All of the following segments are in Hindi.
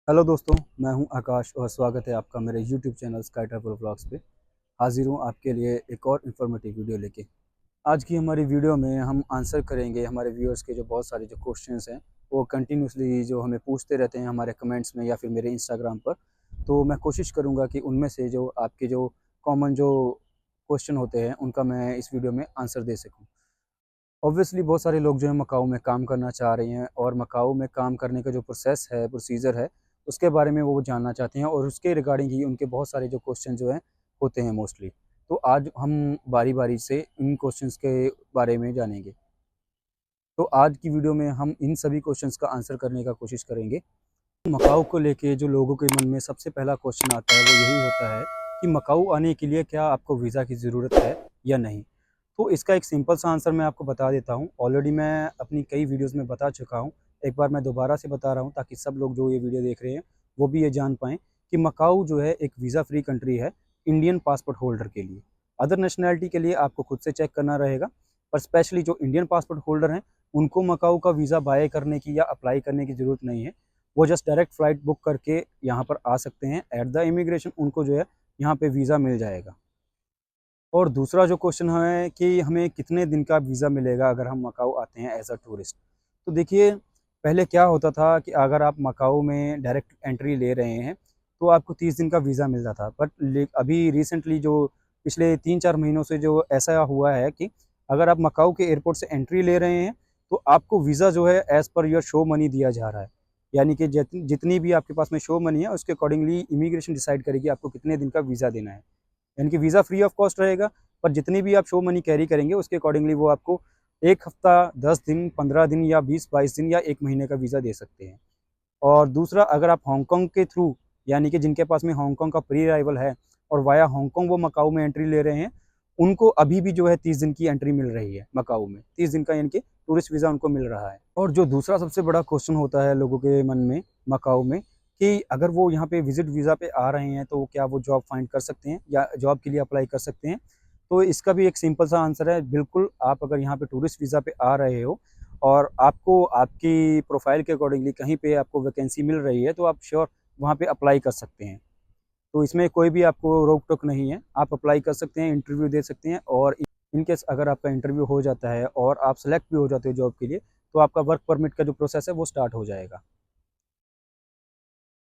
हेलो दोस्तों, मैं हूं आकाश और स्वागत है आपका मेरे YouTube channel sky travel vlogs पे। हाजिर हूं आपके लिए एक और इन्फॉर्मेटिव वीडियो लेके। आज की हमारी वीडियो में हम आंसर करेंगे हमारे व्यूअर्स के जो बहुत सारे जो क्वेश्चंस हैं, वो कंटिन्यूसली जो हमें पूछते रहते हैं हमारे कमेंट्स में या फिर मेरे इंस्टाग्राम पर। तो मैं कोशिश करूँगा कि उनमें से जो आपके जो कॉमन जो क्वेश्चन होते हैं उनका मैं इस वीडियो में आंसर दे सकूँ। ऑब्वियसली बहुत सारे लोग जो है मकाऊ में काम करना चाह रहे हैं और मकाऊ में काम करने का जो प्रोसेस है, प्रोसीजर है, उसके बारे में वो जानना चाहते हैं और उसके रिगार्डिंग ही उनके बहुत सारे जो क्वेश्चन जो हैं होते हैं मोस्टली। तो आज हम बारी-बारी से इन क्वेश्चंस के बारे में जानेंगे। तो आज की वीडियो में हम इन सभी क्वेश्चंस का आंसर करने का कोशिश करेंगे। मकाऊ को लेके जो लोगों के मन में सबसे पहला क्वेश्चन आता है वो यही होता है कि मकाऊ आने के लिए क्या आपको वीज़ा की ज़रूरत है या नहीं? तो इसका एक सिंपल सा आंसर मैं आपको बता देता हूँ। ऑलरेडी मैं अपनी कई वीडियोज़ में बता चुका हूँ। एक बार मैं दोबारा से बता रहा हूँ ताकि सब लोग जो ये वीडियो देख रहे हैं, वो भी ये जान पाएँ कि मकाऊ जो है एक वीज़ा फ्री कंट्री है इंडियन पासपोर्ट होल्डर के लिए। अदर नेशनैलिटी के लिए आपको खुद से चेक करना रहेगा, पर स्पेशली जो इंडियन पासपोर्ट होल्डर हैं, उनको मकाऊ का वीज़ा बाय करने की या अप्लाई करने की ज़रूरत नहीं है। वो जस्ट डायरेक्ट फ़्लाइट बुक करके यहाँ पर आ सकते हैं। एट द इमिग्रेशन उनको जो है यहाँ पे वीज़ा मिल जाएगा। और दूसरा जो क्वेश्चन है कि हमें कितने दिन का वीज़ा मिलेगा अगर हम मकाऊ आते हैं एज़ अ टूरिस्ट। तो देखिए, पहले क्या होता था कि अगर आप मकाऊ में डायरेक्ट एंट्री ले रहे हैं, तो आपको 30 दिन का वीज़ा मिलता था। बट ले अभी रिसेंटली जो पिछले 3-4 महीनों से जो ऐसा हुआ है कि अगर आप मकाऊ के एयरपोर्ट से एंट्री ले रहे हैं, तो आपको वीज़ा जो है as per your show money दिया जा रहा है। यानी कि जितनी भी आपके पास में शो मनी है, उसके अकॉर्डिंगली इमिग्रेशन डिसाइड करेगी आपको कितने दिन का वीज़ा देना है। यानी कि वीज़ा फ्री ऑफ कॉस्ट रहेगा, पर जितनी भी आप शो मनी कैरी करेंगे उसके अकॉर्डिंगली वो आपको 1 हफ्ता, 10 दिन, 15 दिन या 20-22 दिन या 1 महीने का वीज़ा दे सकते हैं। और दूसरा, अगर आप हांगकांग के थ्रू, यानी कि जिनके पास में हांगकांग का प्री अराइवल है और वाया हांगकांग वो मकाऊ में एंट्री ले रहे हैं, उनको अभी भी जो है 30 दिन की एंट्री मिल रही है मकाऊ में। 30 दिन का यानी कि टूरिस्ट वीज़ा उनको मिल रहा है। और जो दूसरा सबसे बड़ा क्वेश्चन होता है लोगों के मन में मकाऊ में, कि अगर वो यहाँ पे विज़िट वीज़ा पे आ रहे हैं, तो क्या वो जॉब फाइंड कर सकते हैं या जॉब के लिए अप्लाई कर सकते हैं? तो इसका भी एक सिंपल सा आंसर है, बिल्कुल। आप अगर यहाँ पे टूरिस्ट वीज़ा पे आ रहे हो और आपको आपकी प्रोफ़ाइल के अकॉर्डिंगली कहीं पे आपको वैकेंसी मिल रही है, तो आप श्योर वहाँ पे अप्लाई कर सकते हैं। तो इसमें कोई भी आपको रोक-टोक नहीं है, आप अप्लाई कर सकते हैं, इंटरव्यू दे सकते हैं और इन केस अगर आपका इंटरव्यू हो जाता है और आप सेलेक्ट भी हो जाते हो जॉब के लिए, तो आपका वर्क परमिट का जो प्रोसेस है वो स्टार्ट हो जाएगा।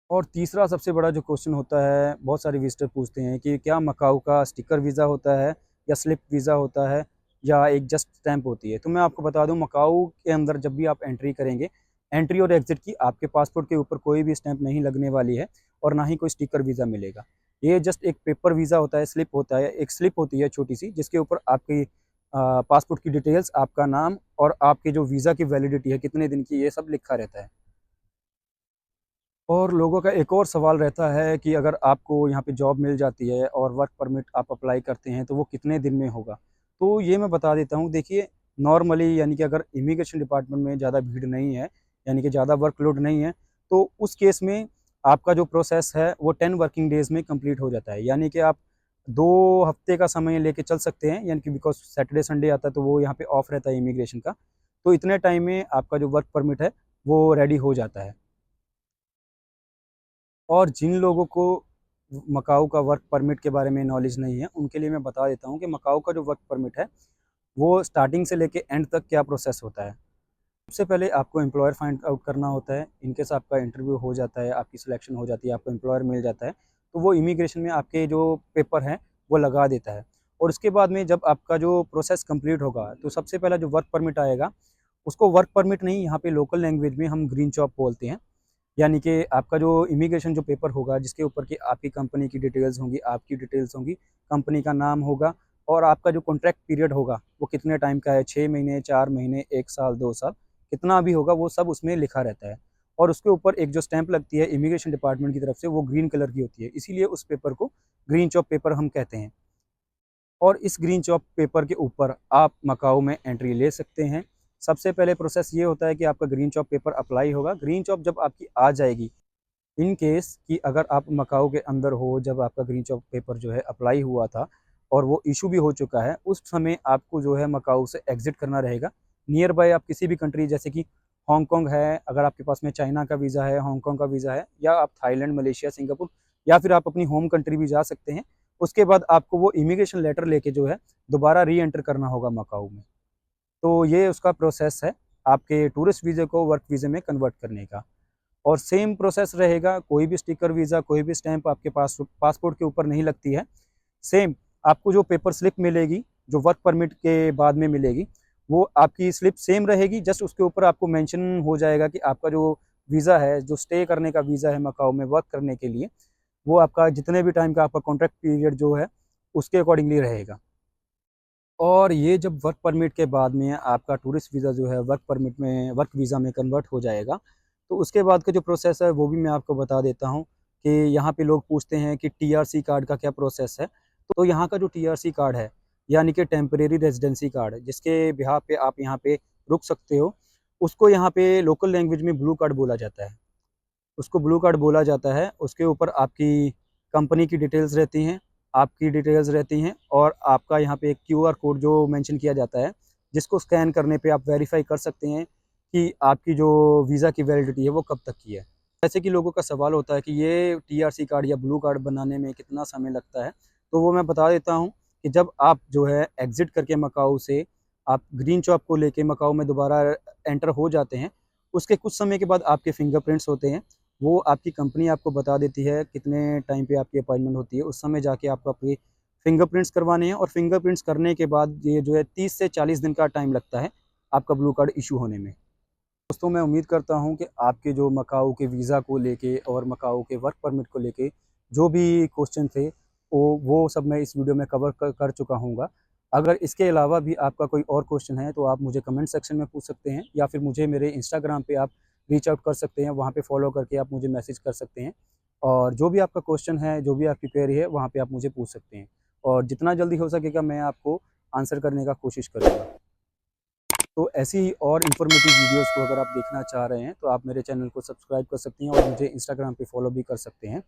और तीसरा सबसे बड़ा जो क्वेश्चन होता है, बहुत सारे विज़िटर पूछते हैं कि क्या मकाऊ का स्टिकर वीज़ा होता है या स्लिप वीज़ा होता है या एक जस्ट स्टैम्प होती है? तो मैं आपको बता दूँ, मकाऊ के अंदर जब भी आप एंट्री करेंगे, एंट्री और एग्ज़िट की आपके पासपोर्ट के ऊपर कोई भी स्टैम्प नहीं लगने वाली है और ना ही कोई स्टिकर वीज़ा मिलेगा। ये जस्ट एक पेपर वीज़ा होता है, स्लिप होता है, एक स्लिप होती है छोटी-सी, जिसके ऊपर आपकी पासपोर्ट की डिटेल्स, आपका नाम और आपके जो वीज़ा की वैलिडिटी है, कितने दिन की, ये सब लिखा रहता है। और लोगों का एक और सवाल रहता है कि अगर आपको यहाँ पे जॉब मिल जाती है और वर्क परमिट आप अप्लाई करते हैं, तो वो कितने दिन में होगा? तो ये मैं बता देता हूँ। देखिए, नॉर्मली यानी कि अगर इमिग्रेशन डिपार्टमेंट में ज़्यादा भीड़ नहीं है, यानी कि ज़्यादा वर्कलोड नहीं है, तो उस केस में आपका जो प्रोसेस है वो 10 वर्किंग डेज़ में कंप्लीट हो जाता है। यानी कि आप 2 हफ्ते का समय लेके चल सकते हैं, यानी कि बिकॉज़ सैटरडे, संडे आता है तो वो यहाँ पे ऑफ रहता है इमिग्रेशन का। तो इतने टाइम में आपका जो वर्क परमिट है, वो रेडी हो जाता है। और जिन लोगों को मकाऊ का वर्क परमिट के बारे में नॉलेज नहीं है, उनके लिए मैं बता देता हूँ कि मकाऊ का जो वर्क परमिट है, वो स्टार्टिंग से लेके एंड तक क्या प्रोसेस होता है। सबसे पहले आपको एम्प्लॉयर फाइंड आउट करना होता है। इन केस आपका इंटरव्यू हो जाता है, आपकी सिलेक्शन हो जाती है, आपको एम्प्लॉयर मिल जाता है, तो वो इमिग्रेशन में आपके जो पेपर हैं, वो लगा देता है। और उसके बाद में जब आपका जो प्रोसेस कंप्लीट होगा, तो सबसे पहला जो वर्क परमिट आएगा, उसको वर्क परमिट नहीं, यहाँ पे लोकल लैंग्वेज में हम ग्रीन जॉब बोलते हैं। यानी कि आपका जो इमिग्रेशन जो पेपर होगा, जिसके ऊपर कि आपकी कंपनी की डिटेल्स होंगी, आपकी डिटेल्स होंगी, कंपनी का नाम होगा और आपका जो कॉन्ट्रैक्ट पीरियड होगा, वो कितने टाइम का है, 6 महीने, 4 महीने, 1 साल, 2 साल, कितना भी होगा वो सब उसमें लिखा रहता है। और उसके ऊपर एक जो स्टैंप लगती है इमिग्रेशन डिपार्टमेंट की तरफ से, वो ग्रीन कलर की होती है, इसीलिए उस पेपर को ग्रीन जॉब पेपर हम कहते हैं। और इस ग्रीन जॉब पेपर के ऊपर आप मकाऊ में एंट्री ले सकते हैं। सबसे पहले प्रोसेस ये होता है कि आपका ग्रीन जॉब पेपर अप्लाई होगा। ग्रीन जॉब जब आपकी आ जाएगी, इन केस कि अगर आप मकाऊ के अंदर हो, जब आपका ग्रीन जॉब पेपर जो है अप्लाई हुआ था और वो इशू भी हो चुका है, उस समय आपको जो है मकाऊ से एग्ज़िट करना रहेगा। नियर बाय आप किसी भी कंट्री, जैसे कि हांगकांग है, अगर आपके पास में चाइना का वीज़ा है, हांगकांग का वीज़ा है, या आप थाईलैंड, मलेशिया, सिंगापुर या फिर आप अपनी होम कंट्री भी जा सकते हैं। उसके बाद आपको वो इमिग्रेशन लेटर लेके जो है दोबारा री एंटर करना होगा मकाऊ में। तो ये उसका प्रोसेस है आपके टूरिस्ट वीज़े को वर्क वीज़े में कन्वर्ट करने का। और सेम प्रोसेस रहेगा, कोई भी स्टिकर वीज़ा, कोई भी स्टैंप आपके पास पासपोर्ट के ऊपर नहीं लगती है। सेम आपको जो पेपर स्लिप मिलेगी, जो वर्क परमिट के बाद में मिलेगी, वो आपकी स्लिप सेम रहेगी, जस्ट उसके ऊपर आपको मेंशन हो जाएगा कि आपका जो वीज़ा है, जो स्टे करने का वीज़ा है मकाऊ में वर्क करने के लिए, वो आपका जितने भी टाइम का आपका कॉन्ट्रैक्ट पीरियड जो है, उसके अकॉर्डिंगली रहेगा। और ये जब वर्क परमिट के बाद में आपका टूरिस्ट वीज़ा जो है वर्क परमिट में, वर्क वीज़ा में कन्वर्ट हो जाएगा, तो उसके बाद का जो प्रोसेस है वो भी मैं आपको बता देता हूँ कि यहाँ पे लोग पूछते हैं कि टीआरसी कार्ड का क्या प्रोसेस है। तो यहाँ का जो टीआरसी कार्ड है, यानी कि टेम्परेरी रेजिडेंसी कार्ड, जिसके बिहाफ़ पे आप यहाँ पे रुक सकते हो, उसको यहाँ पे लोकल लैंग्वेज में ब्लू कार्ड बोला जाता है। उसको ब्लू कार्ड बोला जाता है। उसके ऊपर आपकी कंपनी की डिटेल्स रहती हैं, आपकी डिटेल्स रहती हैं, और आपका यहाँ पे एक क्यूआर कोड जो मेंशन किया जाता है, जिसको स्कैन करने पे आप वेरीफ़ाई कर सकते हैं कि आपकी जो वीज़ा की वैलिडिटी है वो कब तक की है। जैसे कि लोगों का सवाल होता है कि ये टीआरसी कार्ड या ब्लू कार्ड बनाने में कितना समय लगता है, तो वो मैं बता देता हूँ कि जब आप जो है एग्ज़िट करके मकाऊ से आप ग्रीन चॉप को लेके मकाऊ में दोबारा एंटर हो जाते हैं, उसके कुछ समय के बाद आपके फिंगरप्रिंट्स होते हैं। वो आपकी कंपनी आपको बता देती है कितने टाइम पे आपकी अपॉइंटमेंट होती है, उस समय जाके आपको आपके फिंगरप्रिंट्स करवाने हैं, और फिंगरप्रिंट्स करने के बाद ये जो है 30 से 40 दिन का टाइम लगता है आपका ब्लू कार्ड इशू होने में। दोस्तों, मैं उम्मीद करता हूँ कि आपके जो मकाऊ के वीज़ा को लेके और मकाऊ के वर्क परमिट को लेके जो भी क्वेश्चन थे, वो सब मैं इस वीडियो में कवर कर चुका हूँगा। अगर इसके अलावा भी आपका कोई और क्वेश्चन है तो आप मुझे कमेंट सेक्शन में पूछ सकते हैं, या फिर मुझे मेरे इंस्टाग्राम पे आप रीच आउट कर सकते हैं, वहाँ पे फॉलो करके आप मुझे मैसेज कर सकते हैं। और जो भी आपका क्वेश्चन है, जो भी आपकी क्वेरी है, वहाँ पे आप मुझे पूछ सकते हैं, और जितना जल्दी हो सकेगा मैं आपको आंसर करने का कोशिश करूँगा। तो ऐसी ही और इन्फॉर्मेटिव वीडियोज़ को अगर आप देखना चाह रहे हैं तो आप मेरे चैनल को सब्सक्राइब कर सकते हैं, और मुझे इंस्टाग्राम पे फॉलो भी कर सकते हैं।